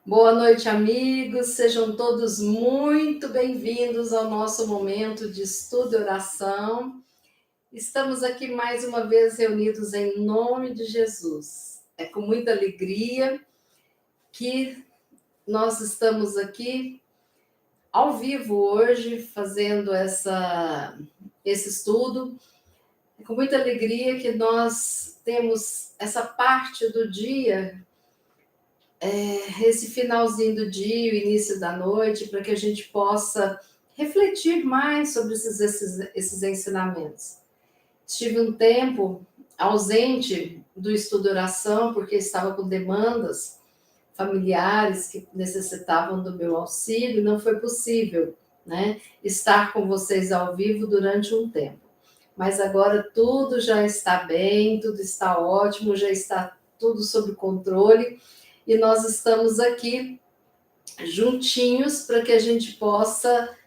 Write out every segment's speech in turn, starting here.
Boa noite, amigos. Sejam todos muito bem-vindos ao nosso momento de estudo e oração. Estamos aqui mais uma vez reunidos em nome de Jesus. É com muita alegria que nós estamos aqui ao vivo hoje fazendo esse estudo. É com muita alegria que nós temos essa parte do dia, esse finalzinho do dia, o início da noite, para que a gente possa refletir mais sobre esses ensinamentos. Estive um tempo ausente do estudo de oração, porque estava com demandas familiares que necessitavam do meu auxílio, não foi possível, né, estar com vocês ao vivo durante um tempo. Mas agora tudo já está bem, tudo está ótimo, já está tudo sob controle, e nós estamos aqui juntinhos para que a gente possa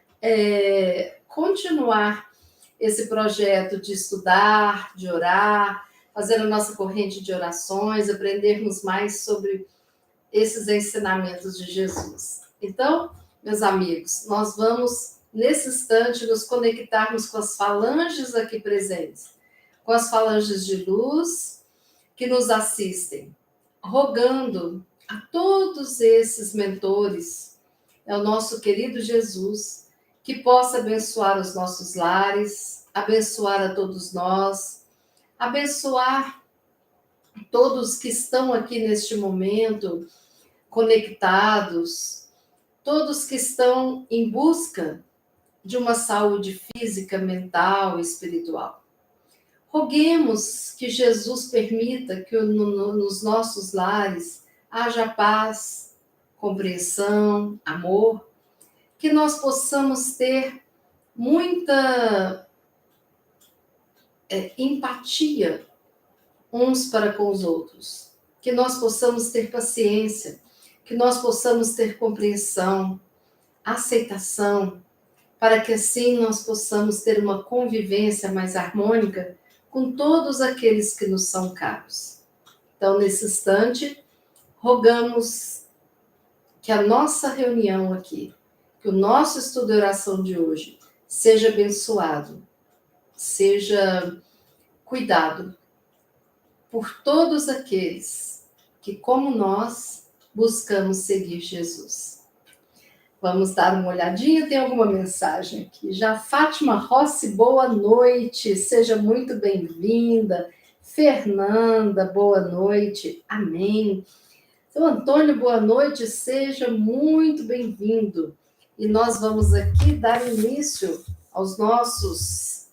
continuar esse projeto de estudar, de orar, fazer a nossa corrente de orações, aprendermos mais sobre esses ensinamentos de Jesus. Então, meus amigos, nós vamos, nesse instante, nos conectarmos com as falanges aqui presentes, com as falanges de luz que nos assistem, rogando a todos esses mentores, é o nosso querido Jesus, que possa abençoar os nossos lares, abençoar a todos nós, abençoar todos que estão aqui neste momento conectados, todos que estão em busca de uma saúde física, mental e espiritual. Roguemos que Jesus permita que nos nossos lares haja paz, compreensão, amor, que nós possamos ter muita empatia uns para com os outros, que nós possamos ter paciência, que nós possamos ter compreensão, aceitação, para que assim nós possamos ter uma convivência mais harmônica com todos aqueles que nos são caros. Então, nesse instante, rogamos que a nossa reunião aqui, que o nosso estudo de oração de hoje seja abençoado, seja cuidado por todos aqueles que, como nós, buscamos seguir Jesus. Vamos dar uma olhadinha, tem alguma mensagem aqui. Já Fátima Rossi, boa noite, seja muito bem-vinda. Fernanda, boa noite, amém. Então, Antônio, boa noite, seja muito bem-vindo. E nós vamos aqui dar início aos nossos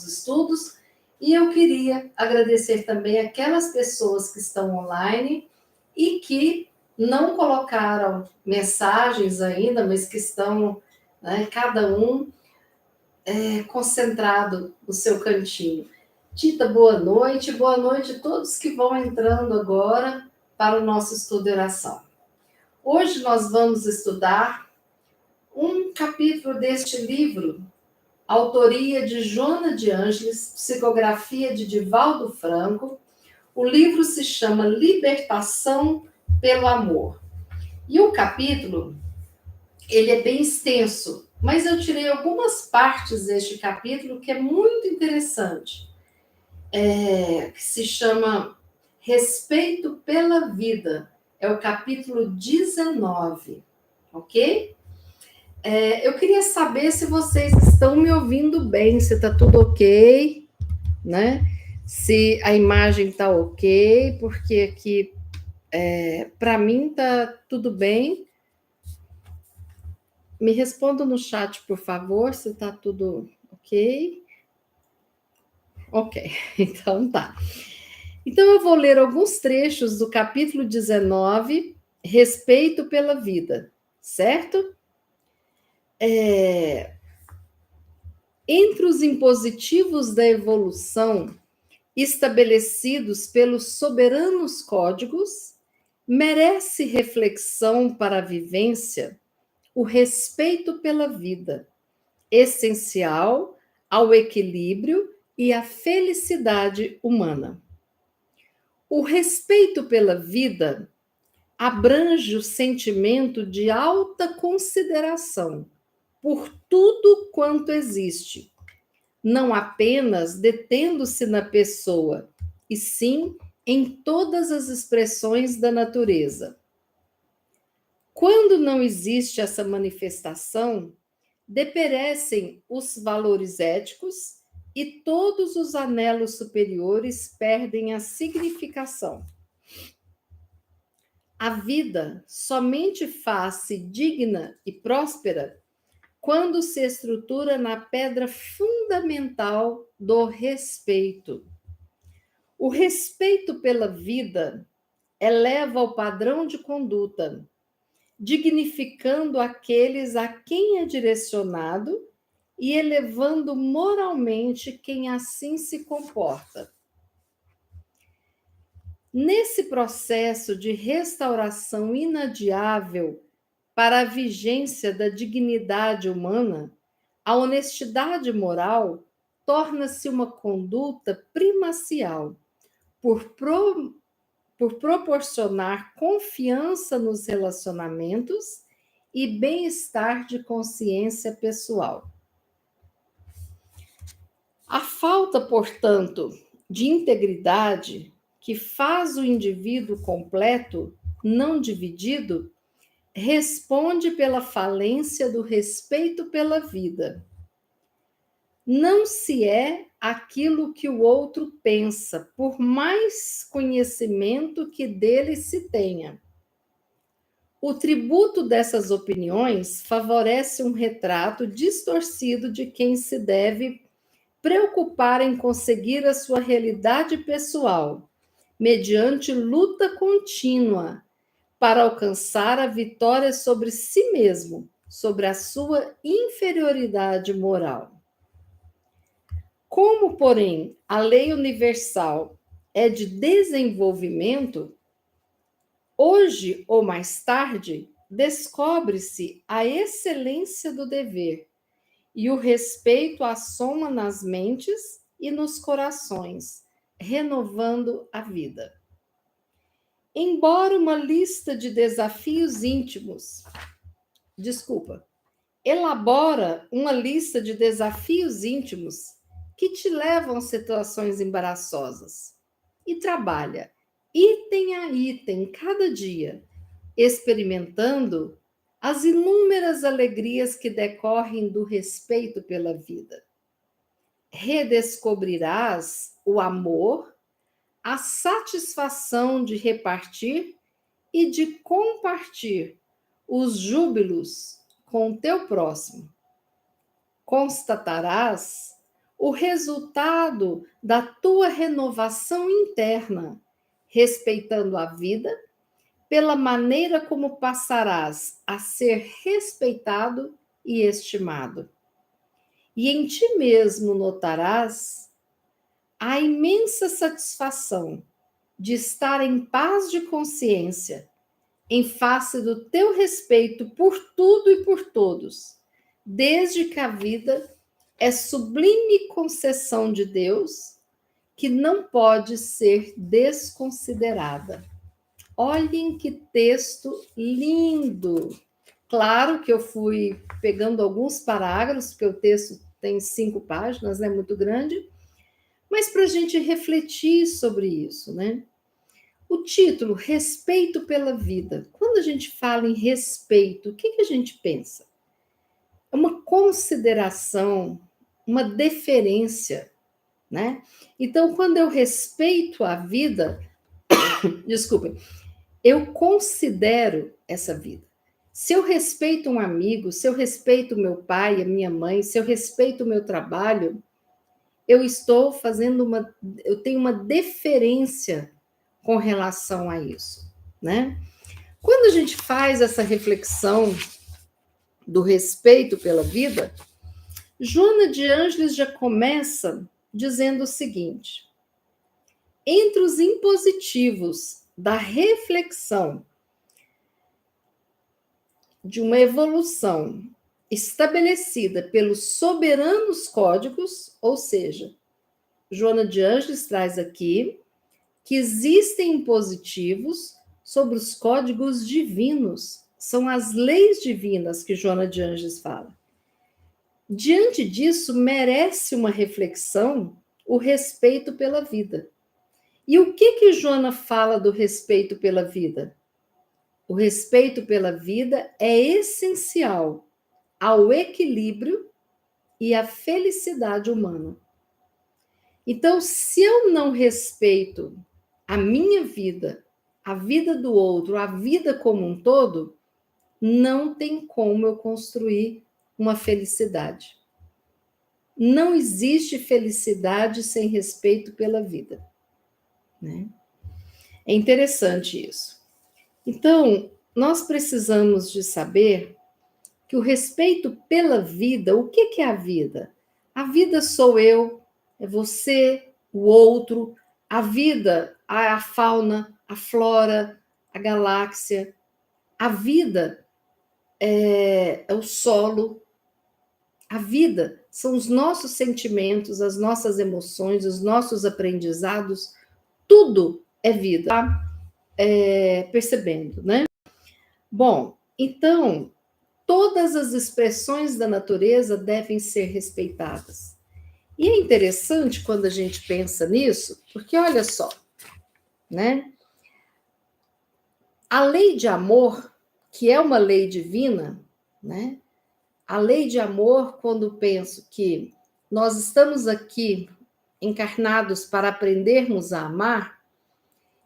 estudos, e eu queria agradecer também aquelas pessoas que estão online e que não colocaram mensagens ainda, mas que estão, né, cada um concentrado no seu cantinho. Tita, boa noite a todos que vão entrando agora para o nosso estudo de oração. Hoje nós vamos estudar um capítulo deste livro, autoria de Joana de Ângeles, psicografia de Divaldo Franco. O livro se chama Libertação pelo Amor. E o capítulo, ele é bem extenso, mas eu tirei algumas partes deste capítulo que é muito interessante, que se chama Respeito pela Vida. É o capítulo 19, ok? Eu queria saber se vocês estão me ouvindo bem, se está tudo ok, né? Se a imagem está ok, porque aqui, para mim, está tudo bem. Me responda no chat, por favor, se está tudo ok. Ok, então tá. Então eu vou ler alguns trechos do capítulo 19, Respeito pela Vida, certo? Entre os impositivos da evolução estabelecidos pelos soberanos códigos, merece reflexão para a vivência o respeito pela vida, essencial ao equilíbrio e à felicidade humana. O respeito pela vida abrange o sentimento de alta consideração por tudo quanto existe, não apenas detendo-se na pessoa, e sim em todas as expressões da natureza. Quando não existe essa manifestação, deperecem os valores éticos e todos os anelos superiores perdem a significação. A vida somente faz-se digna e próspera quando se estrutura na pedra fundamental do respeito. O respeito pela vida eleva o padrão de conduta, dignificando aqueles a quem é direcionado e elevando moralmente quem assim se comporta. Nesse processo de restauração inadiável para a vigência da dignidade humana, a honestidade moral torna-se uma conduta primacial por proporcionar confiança nos relacionamentos e bem-estar de consciência pessoal. A falta, portanto, de integridade que faz o indivíduo completo, não dividido, responde pela falência do respeito pela vida. Não se é aquilo que o outro pensa, por mais conhecimento que dele se tenha. O tributo dessas opiniões favorece um retrato distorcido de quem se deve preocupar em conseguir a sua realidade pessoal, mediante luta contínua, para alcançar a vitória sobre si mesmo, sobre a sua inferioridade moral. Como, porém, a lei universal é de desenvolvimento, hoje ou mais tarde, descobre-se a excelência do dever e o respeito assoma nas mentes e nos corações, renovando a vida. Embora uma lista de desafios íntimos, elabora uma lista de desafios íntimos que te levam a situações embaraçosas e trabalha item a item cada dia, experimentando as inúmeras alegrias que decorrem do respeito pela vida. Redescobrirás o amor, a satisfação de repartir e de compartilhar os júbilos com o teu próximo. Constatarás o resultado da tua renovação interna, respeitando a vida, pela maneira como passarás a ser respeitado e estimado. E em ti mesmo notarás a imensa satisfação de estar em paz de consciência, em face do teu respeito por tudo e por todos, desde que a vida é sublime concessão de Deus, que não pode ser desconsiderada. Olhem que texto lindo! Claro que eu fui pegando alguns parágrafos, porque o texto tem 5 páginas, é muito grande, mas para a gente refletir sobre isso, né? O título, Respeito pela Vida. Quando a gente fala em respeito, o que a gente pensa? É uma consideração, uma deferência, né? Então, quando eu respeito a vida, desculpem, eu considero essa vida. Se eu respeito um amigo, se eu respeito meu pai, a minha mãe, se eu respeito o meu trabalho, eu tenho uma deferência com relação a isso, né? Quando a gente faz essa reflexão do respeito pela vida, Joana de Ângeles já começa dizendo o seguinte: entre os impositivos da reflexão de uma evolução estabelecida pelos soberanos códigos, ou seja, Joana de Ângeles traz aqui que existem impositivos sobre os códigos divinos. São as leis divinas que Joana de Ângeles fala. Diante disso, merece uma reflexão o respeito pela vida. E o que Joana fala do respeito pela vida? O respeito pela vida é essencial ao equilíbrio e à felicidade humana. Então, se eu não respeito a minha vida, a vida do outro, a vida como um todo, não tem como eu construir uma felicidade. Não existe felicidade sem respeito pela vida, né? É interessante isso. Então, nós precisamos de saber que o respeito pela vida, o que é a vida? A vida sou eu, é você, o outro, a vida, a fauna, a flora, a galáxia. A vida é o solo. A vida são os nossos sentimentos, as nossas emoções, os nossos aprendizados. Tudo é vida. Percebendo, né? Bom, então, todas as expressões da natureza devem ser respeitadas. E é interessante quando a gente pensa nisso, porque olha só, né? A lei de amor, que é uma lei divina, né? A lei de amor, quando penso que nós estamos aqui encarnados para aprendermos a amar,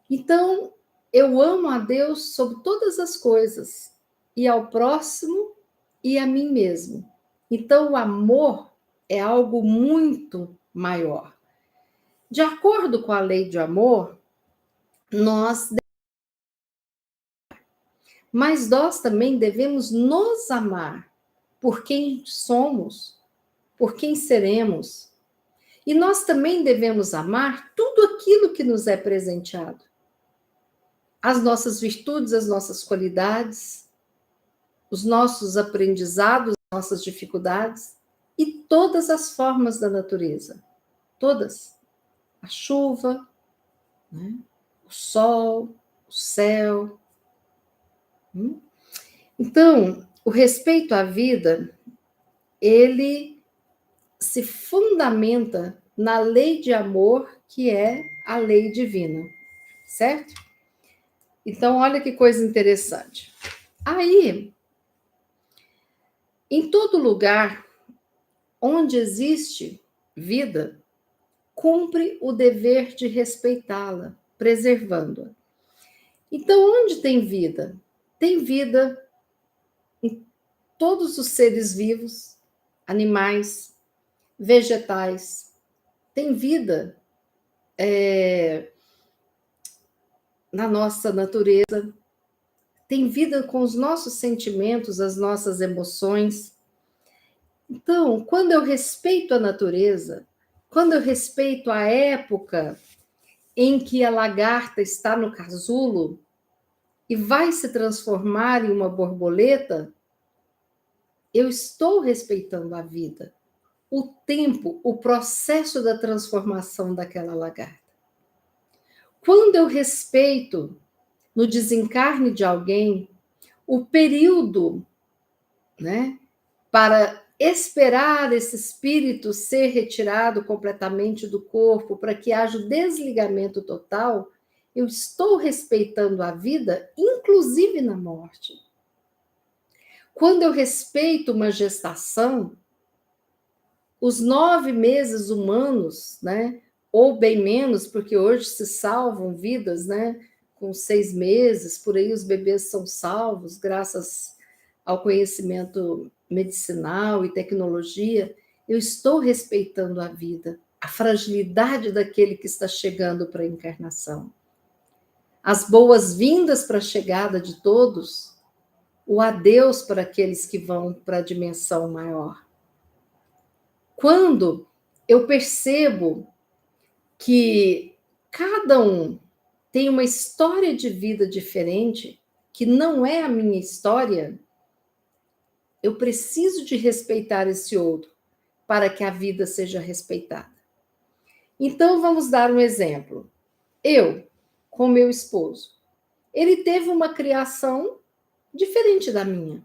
então eu amo a Deus sobre todas as coisas, e ao próximo e a mim mesmo. Então, o amor é algo muito maior. De acordo com a lei de amor, mas nós também devemos nos amar por quem somos, por quem seremos. E nós também devemos amar tudo aquilo que nos é presenteado. As nossas virtudes, as nossas qualidades, os nossos aprendizados, as nossas dificuldades e todas as formas da natureza. Todas. A chuva, né? O sol, o céu. Então, o respeito à vida, ele se fundamenta na lei de amor, que é a lei divina, certo? Então, olha que coisa interessante. Aí, em todo lugar onde existe vida, cumpre o dever de respeitá-la, preservando-a. Então, onde tem vida? Tem vida em todos os seres vivos, animais, vegetais. Tem vida na nossa natureza. Tem vida com os nossos sentimentos, as nossas emoções. Então, quando eu respeito a natureza, quando eu respeito a época em que a lagarta está no casulo e vai se transformar em uma borboleta, eu estou respeitando a vida, o tempo, o processo da transformação daquela lagarta. Quando eu respeito no desencarne de alguém o período, né, para esperar esse espírito ser retirado completamente do corpo, para que haja o desligamento total, eu estou respeitando a vida, inclusive na morte. Quando eu respeito uma gestação, os 9 meses humanos, né, ou bem menos, porque hoje se salvam vidas, né, com 6 meses, por aí os bebês são salvos, graças ao conhecimento medicinal e tecnologia, eu estou respeitando a vida, a fragilidade daquele que está chegando para a encarnação. As boas-vindas para a chegada de todos, o adeus para aqueles que vão para a dimensão maior. Quando eu percebo que cada um tem uma história de vida diferente, que não é a minha história, eu preciso de respeitar esse outro para que a vida seja respeitada. Então, vamos dar um exemplo. Eu, com meu esposo, Ele teve uma criação diferente da minha.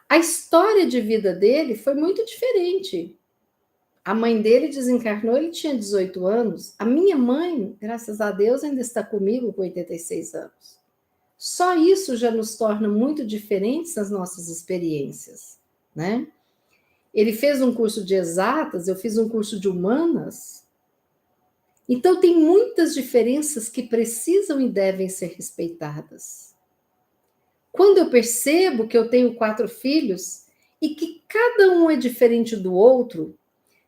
A história de vida dele foi muito diferente. A mãe dele desencarnou, ele tinha 18 anos. A minha mãe, graças a Deus, ainda está comigo com 86 anos. Só isso já nos torna muito diferentes nas nossas experiências, né? Ele fez um curso de exatas, eu fiz um curso de humanas. Então, tem muitas diferenças que precisam e devem ser respeitadas. Quando eu percebo que eu tenho 4 filhos e que cada um é diferente do outro,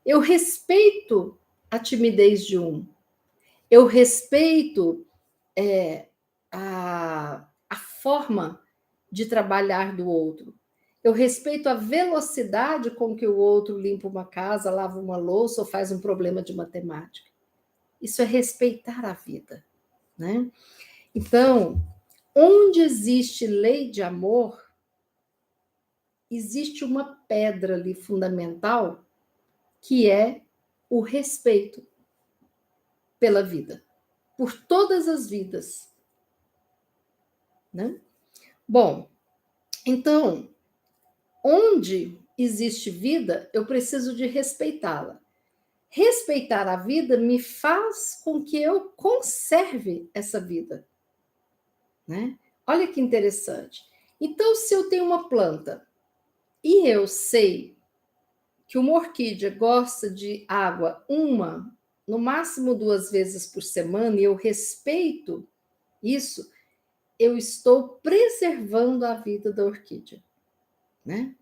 eu respeito a timidez de um, eu respeito a forma de trabalhar do outro, eu respeito a velocidade com que o outro limpa uma casa, lava uma louça ou faz um problema de matemática. Isso é respeitar a vida, né? Então, onde existe lei de amor, existe uma pedra ali fundamental, que é o respeito pela vida, por todas as vidas, né? Bom, então, onde existe vida, eu preciso de respeitá-la. Respeitar a vida me faz com que eu conserve essa vida, né? Olha que interessante. Então, se eu tenho uma planta e eu sei que uma orquídea gosta de água no máximo 2 vezes por semana, e eu respeito isso, eu estou preservando a vida da orquídea, né?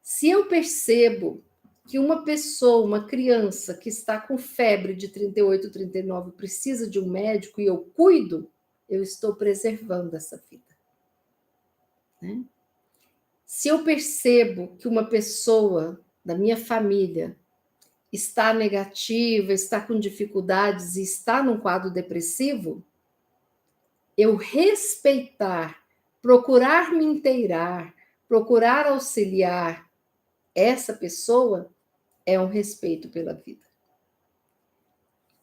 Se eu percebo que uma pessoa, uma criança que está com febre de 38, 39, precisa de um médico e eu cuido, eu estou preservando essa vida, né? Se eu percebo que uma pessoa da minha família está negativa, está com dificuldades e está num quadro depressivo, eu respeitar, procurar me inteirar, procurar auxiliar essa pessoa é um respeito pela vida.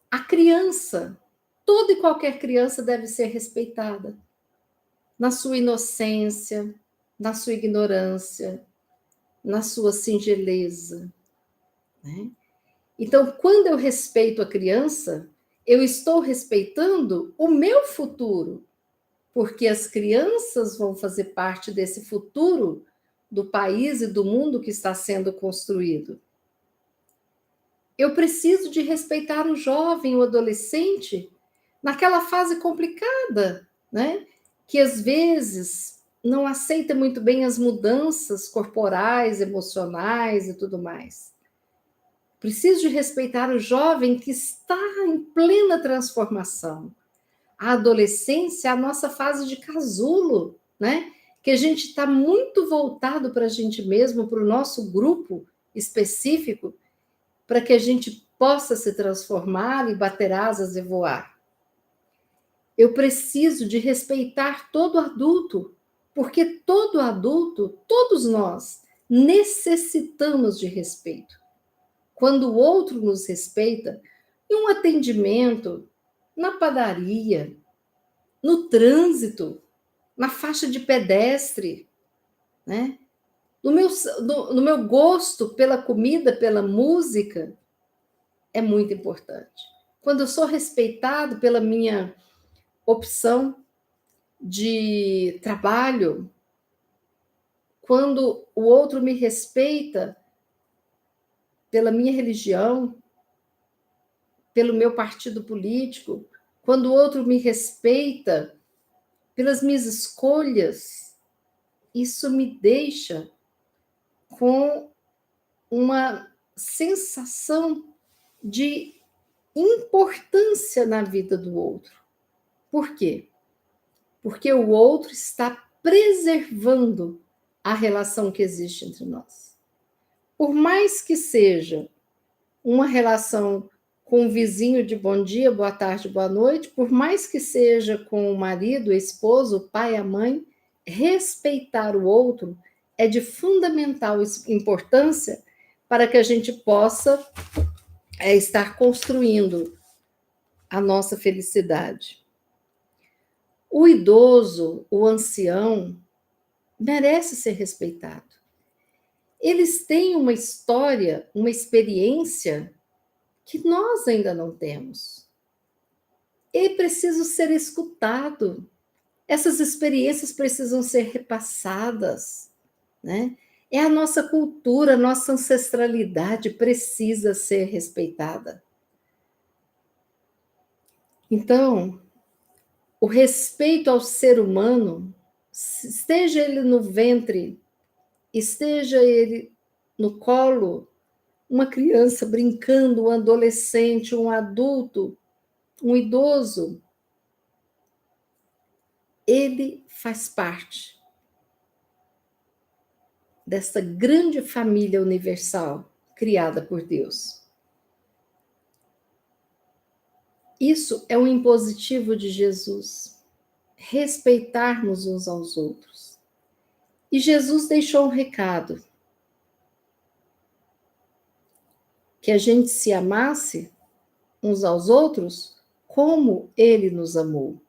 A criança, toda e qualquer criança deve ser respeitada na sua inocência, na sua ignorância, na sua singeleza, né? Então, quando eu respeito a criança, eu estou respeitando o meu futuro, porque as crianças vão fazer parte desse futuro do país e do mundo que está sendo construído. Eu preciso de respeitar o jovem, o adolescente, naquela fase complicada, né? Que às vezes não aceita muito bem as mudanças corporais, emocionais e tudo mais. Preciso de respeitar o jovem que está em plena transformação. A adolescência é a nossa fase de casulo, né? Que a gente está muito voltado para a gente mesmo, para o nosso grupo específico, para que a gente possa se transformar e bater asas e voar. Eu preciso de respeitar todo adulto, porque todo adulto, todos nós, necessitamos de respeito. Quando o outro nos respeita, em um atendimento, na padaria, no trânsito, na faixa de pedestre, né? No meu gosto pela comida, pela música, é muito importante. Quando eu sou respeitado pela minha opção de trabalho, quando o outro me respeita pela minha religião, pelo meu partido político, quando o outro me respeita pelas minhas escolhas, isso me deixa com uma sensação de importância na vida do outro. Por quê? Porque o outro está preservando a relação que existe entre nós. Por mais que seja uma relação com o vizinho de bom dia, boa tarde, boa noite, por mais que seja com o marido, o esposo, o pai, a mãe, respeitar o outro é de fundamental importância para que a gente possa estar construindo a nossa felicidade. O idoso, o ancião, merece ser respeitado. Eles têm uma história, uma experiência que nós ainda não temos. E precisa ser escutado. Essas experiências precisam ser repassadas, né? É a nossa cultura, a nossa ancestralidade precisa ser respeitada. Então, o respeito ao ser humano, esteja ele no ventre, esteja ele no colo, uma criança brincando, um adolescente, um adulto, um idoso, ele faz parte desta grande família universal criada por Deus. Isso é um impositivo de Jesus, respeitarmos uns aos outros. E Jesus deixou um recado: que a gente se amasse uns aos outros como ele nos amou.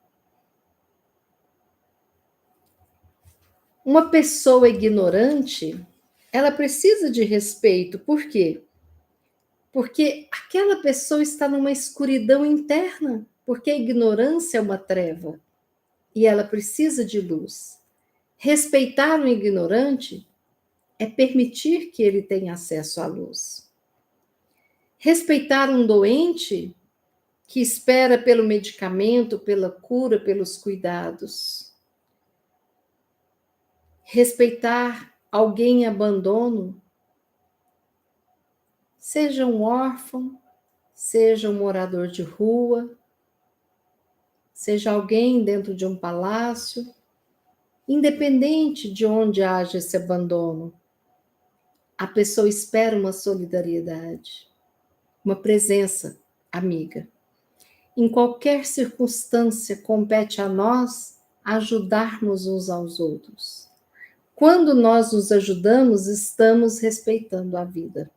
Uma pessoa ignorante, ela precisa de respeito. Por quê? Porque aquela pessoa está numa escuridão interna, porque a ignorância é uma treva e ela precisa de luz. Respeitar o ignorante é permitir que ele tenha acesso à luz. Respeitar um doente que espera pelo medicamento, pela cura, pelos cuidados. Respeitar alguém em abandono, seja um órfão, seja um morador de rua, seja alguém dentro de um palácio, independente de onde haja esse abandono, a pessoa espera uma solidariedade, uma presença amiga. Em qualquer circunstância, compete a nós ajudarmos uns aos outros. Quando nós nos ajudamos, estamos respeitando a vida.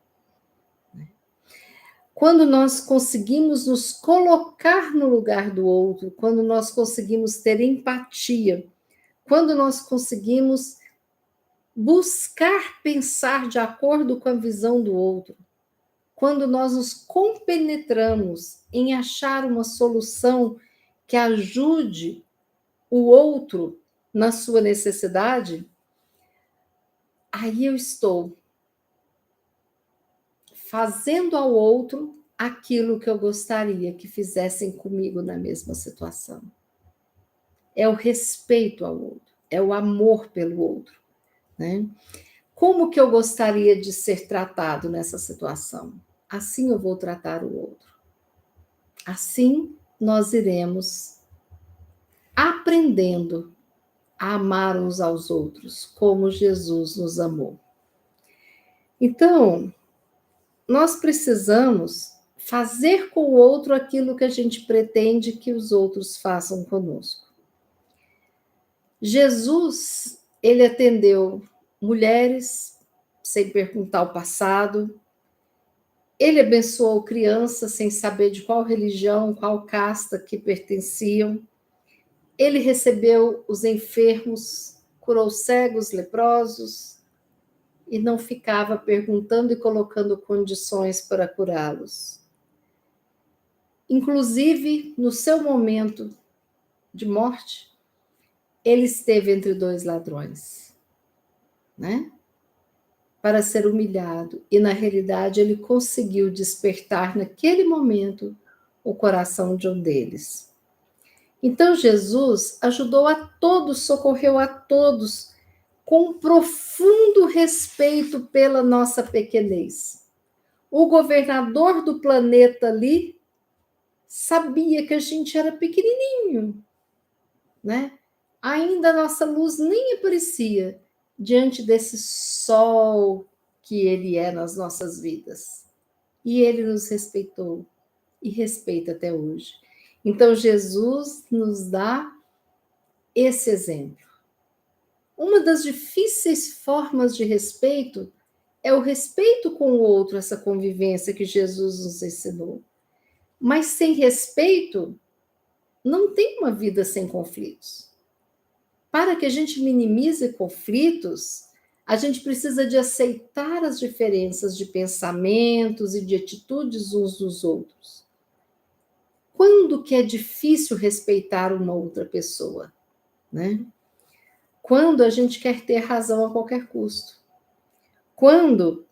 Quando nós conseguimos nos colocar no lugar do outro, quando nós conseguimos ter empatia, quando nós conseguimos buscar pensar de acordo com a visão do outro, quando nós nos compenetramos em achar uma solução que ajude o outro na sua necessidade, aí eu estou fazendo ao outro aquilo que eu gostaria que fizessem comigo na mesma situação. É o respeito ao outro, é o amor pelo outro, né? Como que eu gostaria de ser tratado nessa situação? Assim eu vou tratar o outro. Assim nós iremos aprendendo a amar uns aos outros, como Jesus nos amou. Então, nós precisamos fazer com o outro aquilo que a gente pretende que os outros façam conosco. Jesus, ele atendeu mulheres sem perguntar o passado, ele abençoou crianças sem saber de qual religião, qual casta que pertenciam, ele recebeu os enfermos, curou cegos, leprosos, e não ficava perguntando e colocando condições para curá-los. Inclusive, no seu momento de morte, ele esteve entre dois ladrões, né? Para ser humilhado. E, na realidade, ele conseguiu despertar, naquele momento, o coração de um deles. Então, Jesus ajudou a todos, socorreu a todos, com um profundo respeito pela nossa pequenez. O governador do planeta ali sabia que a gente era pequenininho, né? Ainda a nossa luz nem aparecia diante desse sol que ele é nas nossas vidas. E ele nos respeitou e respeita até hoje. Então, Jesus nos dá esse exemplo. Uma das difíceis formas de respeito é o respeito com o outro, essa convivência que Jesus nos ensinou. Mas sem respeito, não tem uma vida sem conflitos. Para que a gente minimize conflitos, a gente precisa de aceitar as diferenças de pensamentos e de atitudes uns dos outros. Quando que é difícil respeitar uma outra pessoa, né? Quando a gente quer ter razão a qualquer custo. Quando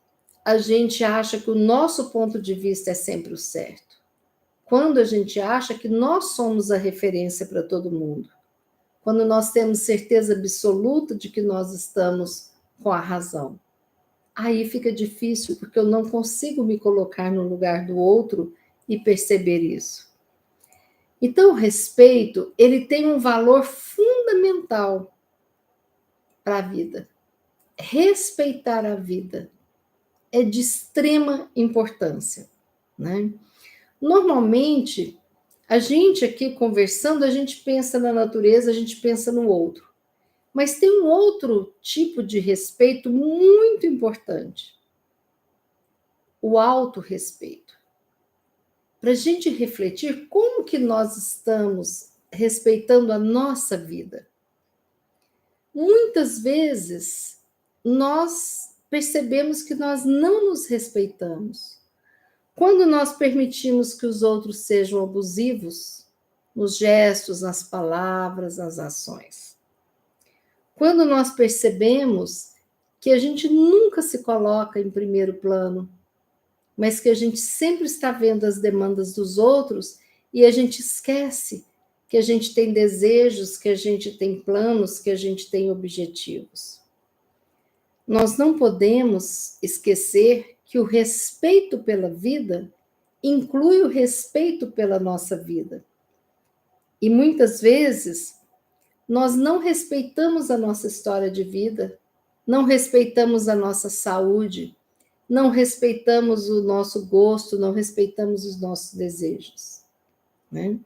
a gente acha que o nosso ponto de vista é sempre o certo. Quando a gente acha que nós somos a referência para todo mundo. Quando nós temos certeza absoluta de que nós estamos com a razão. Aí fica difícil, porque eu não consigo me colocar no lugar do outro e perceber isso. Então, o respeito, ele tem um valor fundamental para a vida. Respeitar a vida é de extrema importância, né? Normalmente, a gente aqui conversando, a gente pensa na natureza, a gente pensa no outro. Mas tem um outro tipo de respeito muito importante: o autorrespeito. Para a gente refletir como que nós estamos respeitando a nossa vida. Muitas vezes, nós percebemos que nós não nos respeitamos. Quando nós permitimos que os outros sejam abusivos, nos gestos, nas palavras, nas ações. Quando nós percebemos que a gente nunca se coloca em primeiro plano, mas que a gente sempre está vendo as demandas dos outros e a gente esquece que a gente tem desejos, que a gente tem planos, que a gente tem objetivos. Nós não podemos esquecer que o respeito pela vida inclui o respeito pela nossa vida. E muitas vezes nós não respeitamos a nossa história de vida, não respeitamos a nossa saúde, não respeitamos o nosso gosto, não respeitamos os nossos desejos, né?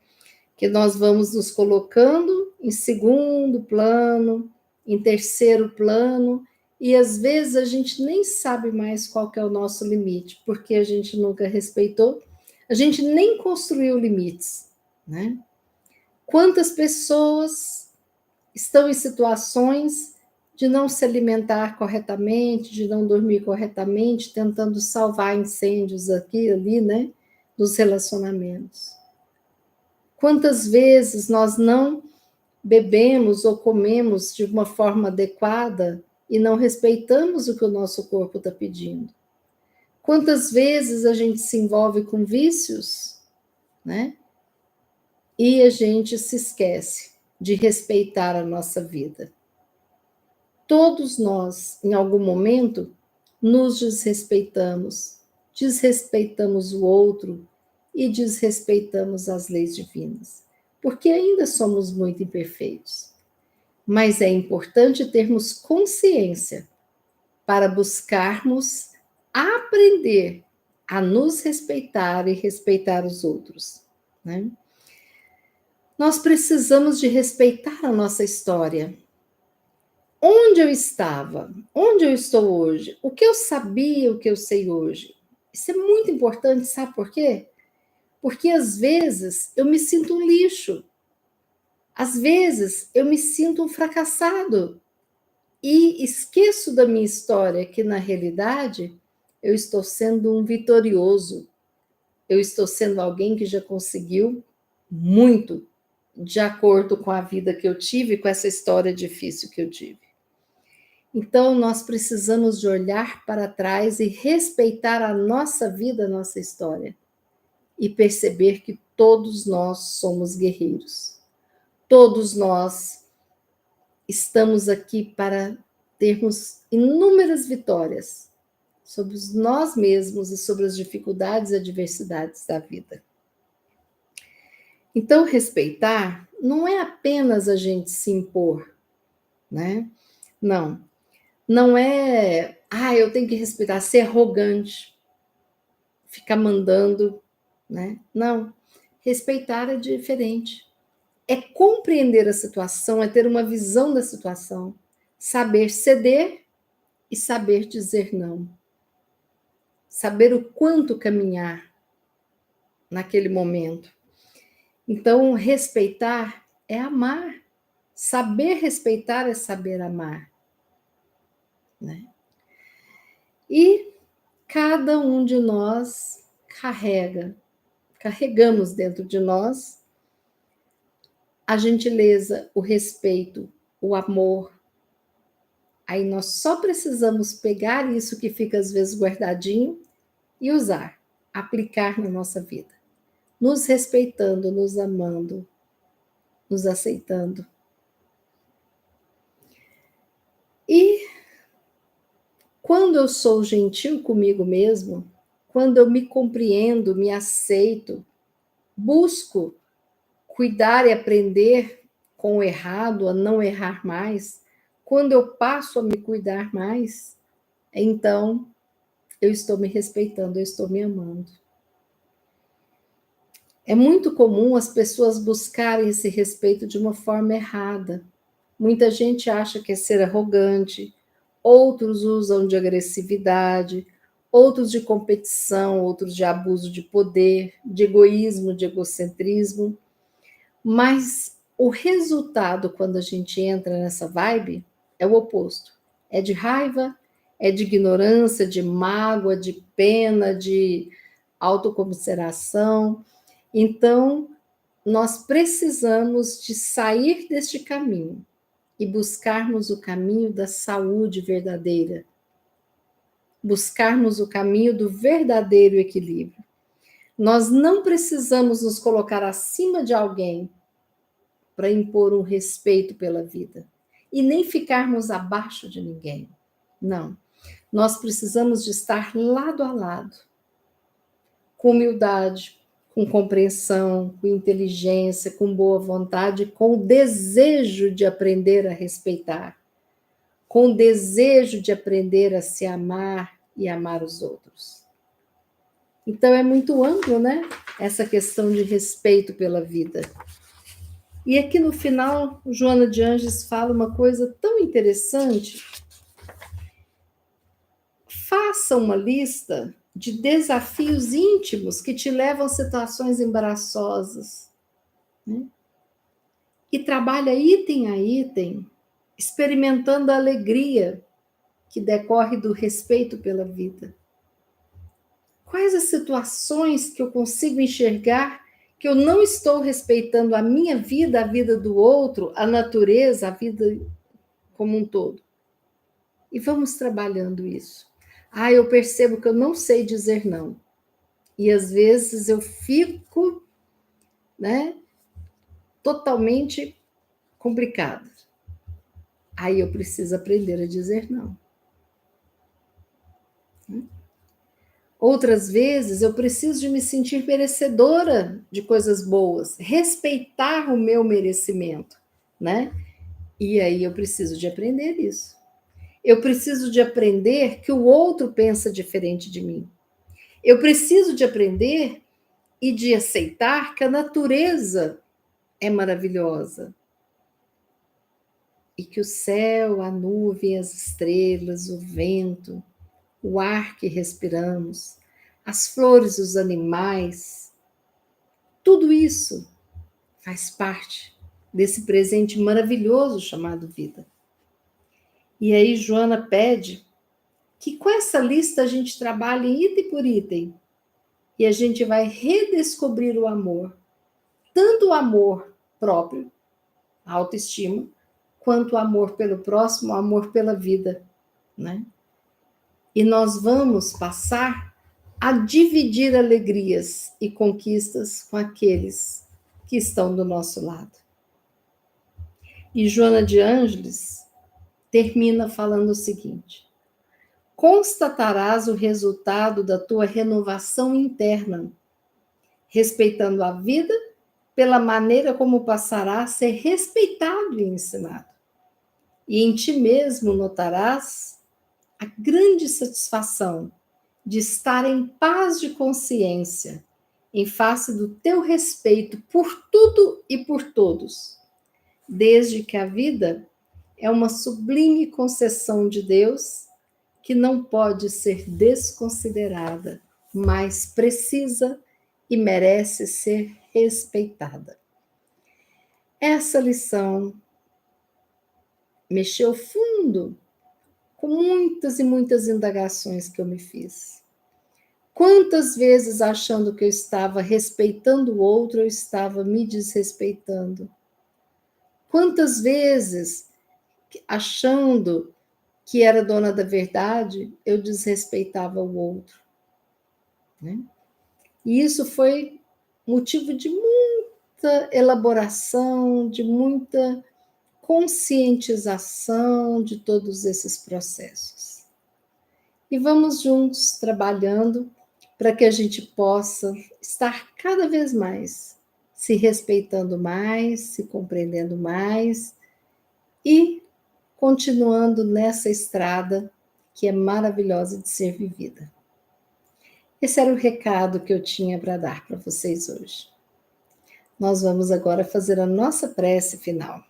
Que nós vamos nos colocando em segundo plano, em terceiro plano, e às vezes a gente nem sabe mais qual que é o nosso limite, porque a gente nunca respeitou, a gente nem construiu limites, né? Quantas pessoas estão em situações de não se alimentar corretamente, de não dormir corretamente, tentando salvar incêndios aqui e ali, né, nos relacionamentos. Quantas vezes nós não bebemos ou comemos de uma forma adequada e não respeitamos o que o nosso corpo está pedindo? Quantas vezes a gente se envolve com vícios, né? E a gente se esquece de respeitar a nossa vida. Todos nós, em algum momento, nos desrespeitamos, desrespeitamos o outro e desrespeitamos as leis divinas, porque ainda somos muito imperfeitos. Mas é importante termos consciência para buscarmos aprender a nos respeitar e respeitar os outros, né? Nós precisamos de respeitar a nossa história. Onde eu estava? Onde eu estou hoje? O que eu sabia, o que eu sei hoje? Isso é muito importante, sabe por quê? Porque às vezes eu me sinto um lixo. Às vezes eu me sinto um fracassado e esqueço da minha história, que na realidade eu estou sendo um vitorioso. Eu estou sendo alguém que já conseguiu muito de acordo com a vida que eu tive, com essa história difícil que eu tive. Então, nós precisamos de olhar para trás e respeitar a nossa vida, a nossa história. E perceber que todos nós somos guerreiros. Todos nós estamos aqui para termos inúmeras vitórias sobre nós mesmos e sobre as dificuldades e adversidades da vida. Então, respeitar não é apenas a gente se impor, né? Não. Não é, eu tenho que respeitar, ser arrogante, ficar mandando, né? Não. Respeitar é diferente. É compreender a situação, é ter uma visão da situação, saber ceder e saber dizer não. Saber o quanto caminhar naquele momento. Então, respeitar é amar. Saber respeitar é saber amar, né? E cada um de nós carregamos dentro de nós a gentileza, o respeito, o amor. Aí nós só precisamos pegar isso que fica às vezes guardadinho e usar, aplicar na nossa vida, nos respeitando, nos amando, nos aceitando. E quando eu sou gentil comigo mesmo, quando eu me compreendo, me aceito, busco cuidar e aprender com o errado, a não errar mais, quando eu passo a me cuidar mais, então eu estou me respeitando, eu estou me amando. É muito comum as pessoas buscarem esse respeito de uma forma errada. Muita gente acha que é ser arrogante, outros usam de agressividade, outros de competição, outros de abuso de poder, de egoísmo, de egocentrismo. Mas o resultado, quando a gente entra nessa vibe, é o oposto. É de raiva, é de ignorância, de mágoa, de pena, de autocomiseração. Então, nós precisamos de sair deste caminho e buscarmos o caminho da saúde verdadeira, buscarmos o caminho do verdadeiro equilíbrio. Nós não precisamos nos colocar acima de alguém para impor um respeito pela vida e nem ficarmos abaixo de ninguém. Não. Nós precisamos de estar lado a lado, com humildade, com compreensão, com inteligência, com boa vontade, com o desejo de aprender a respeitar, com o desejo de aprender a se amar e amar os outros. Então é muito amplo, né? Essa questão de respeito pela vida. E aqui no final, Joana de Ângeles fala uma coisa tão interessante. Faça uma lista de desafios íntimos que te levam a situações embaraçosas, né? E trabalha item a item, experimentando a alegria que decorre do respeito pela vida. Quais as situações que eu consigo enxergar que eu não estou respeitando a minha vida, a vida do outro, a natureza, a vida como um todo? E vamos trabalhando isso. Eu percebo que eu não sei dizer não. E às vezes eu fico, né, totalmente complicada. Aí eu preciso aprender a dizer não. Outras vezes eu preciso de me sentir merecedora de coisas boas, respeitar o meu merecimento, né? E aí eu preciso de aprender isso. Eu preciso de aprender que o outro pensa diferente de mim. Eu preciso de aprender e de aceitar que a natureza é maravilhosa. E que o céu, a nuvem, as estrelas, o vento, o ar que respiramos, as flores, os animais, tudo isso faz parte desse presente maravilhoso chamado vida. E aí Joana pede que com essa lista a gente trabalhe item por item e a gente vai redescobrir o amor, tanto o amor próprio, a autoestima, quanto o amor pelo próximo, o amor pela vida, né? E nós vamos passar a dividir alegrias e conquistas com aqueles que estão do nosso lado. E Joana de Ângeles termina falando o seguinte: constatarás o resultado da tua renovação interna, respeitando a vida pela maneira como passará a ser respeitado e ensinado. E em ti mesmo notarás a grande satisfação de estar em paz de consciência, em face do teu respeito por tudo e por todos, desde que a vida é uma sublime concessão de Deus que não pode ser desconsiderada, mas precisa e merece ser respeitada. Essa lição mexeu fundo com muitas e muitas indagações que eu me fiz. Quantas vezes, achando que eu estava respeitando o outro, eu estava me desrespeitando? Quantas vezes, achando que era dona da verdade, eu desrespeitava o outro, né? E isso foi motivo de muita elaboração, de muita conscientização de todos esses processos. E vamos juntos trabalhando para que a gente possa estar cada vez mais se respeitando mais, se compreendendo mais e continuando nessa estrada que é maravilhosa de ser vivida. Esse era o recado que eu tinha para dar para vocês hoje. Nós vamos agora fazer a nossa prece final.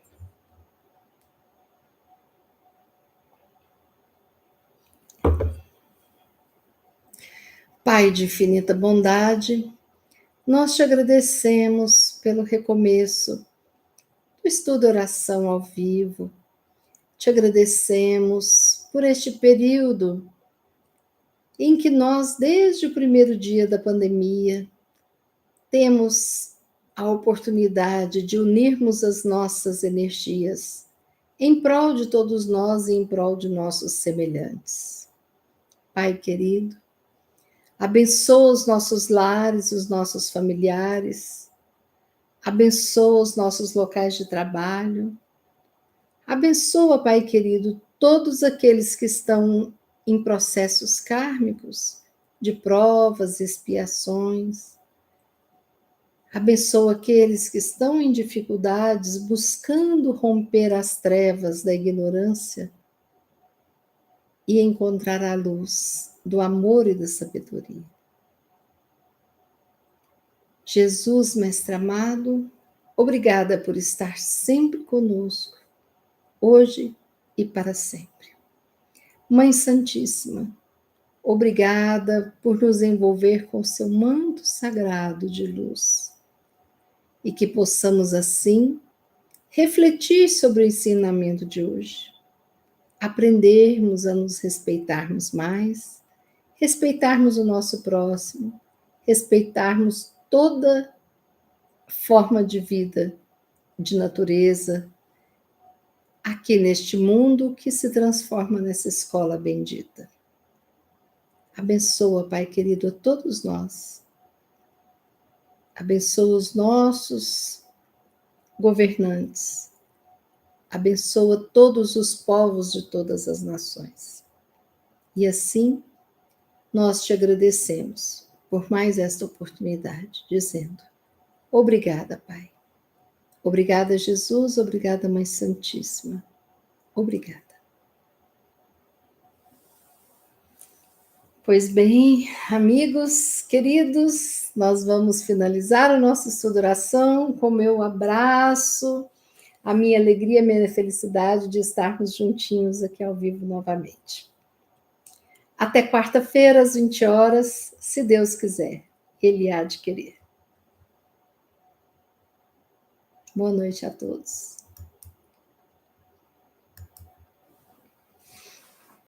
Pai de infinita bondade, nós te agradecemos pelo recomeço do estudo oração ao vivo. Te agradecemos por este período em que nós, desde o primeiro dia da pandemia, temos a oportunidade de unirmos as nossas energias em prol de todos nós e em prol de nossos semelhantes. Pai querido, abençoa os nossos lares, os nossos familiares, abençoa os nossos locais de trabalho, abençoa, Pai querido, todos aqueles que estão em processos kármicos, de provas, expiações. Abençoa aqueles que estão em dificuldades, buscando romper as trevas da ignorância e encontrar a luz do amor e da sabedoria. Jesus, Mestre amado, obrigada por estar sempre conosco, hoje e para sempre. Mãe Santíssima, obrigada por nos envolver com seu manto sagrado de luz e que possamos assim refletir sobre o ensinamento de hoje, aprendermos a nos respeitarmos mais, respeitarmos o nosso próximo, respeitarmos toda forma de vida, de natureza, aqui neste mundo que se transforma nessa escola bendita. Abençoa, Pai querido, a todos nós. Abençoa os nossos governantes. Abençoa todos os povos de todas as nações. E assim, nós te agradecemos por mais esta oportunidade, dizendo: obrigada, Pai. Obrigada, Jesus. Obrigada, Mãe Santíssima. Obrigada. Pois bem, amigos queridos, nós vamos finalizar o nosso estudo oração com meu abraço, a minha alegria, a minha felicidade de estarmos juntinhos aqui ao vivo novamente. Até quarta-feira, às 20 horas, se Deus quiser, Ele há de querer. Boa noite a todos.